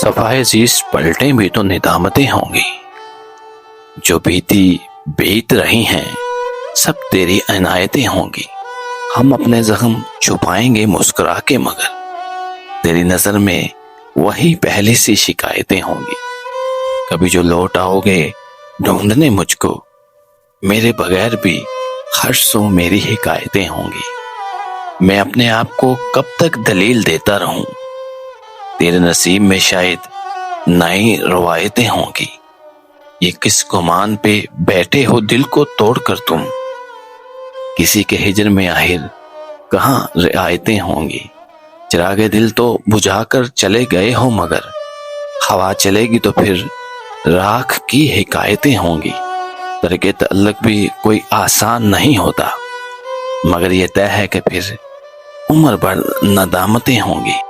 صفائے زیست پلٹیں بھی تو ندامتیں ہوں گی، جو بیتی بیت رہی ہیں سب تیری عنایتیں ہوں گی۔ ہم اپنے زخم چھپائیں گے مسکرا کے، مگر تیری نظر میں وہی پہلے سی شکایتیں ہوں گی۔ کبھی جو لوٹ آؤ گے ڈھونڈنے مجھ کو، میرے بغیر بھی ہر سو میری حکایتیں ہوں گی۔ میں اپنے آپ کو کب تک دلیل دیتا رہوں، تیرے نصیب میں شاید نئی روایتیں ہوں گی۔ یہ کس گمان پہ بیٹھے ہو دل کو توڑ کر تم، کسی کے ہجر میں آخر کہاں رعایتیں ہوں گی۔ چراغ دل تو بجھا کر چلے گئے ہو، مگر ہوا چلے گی تو پھر راکھ کی حکایتیں ہوں گی۔ ترک تعلق بھی کوئی آسان نہیں ہوتا، مگر یہ طے ہے کہ پھر عمر بھر ندامتیں ہوں گی۔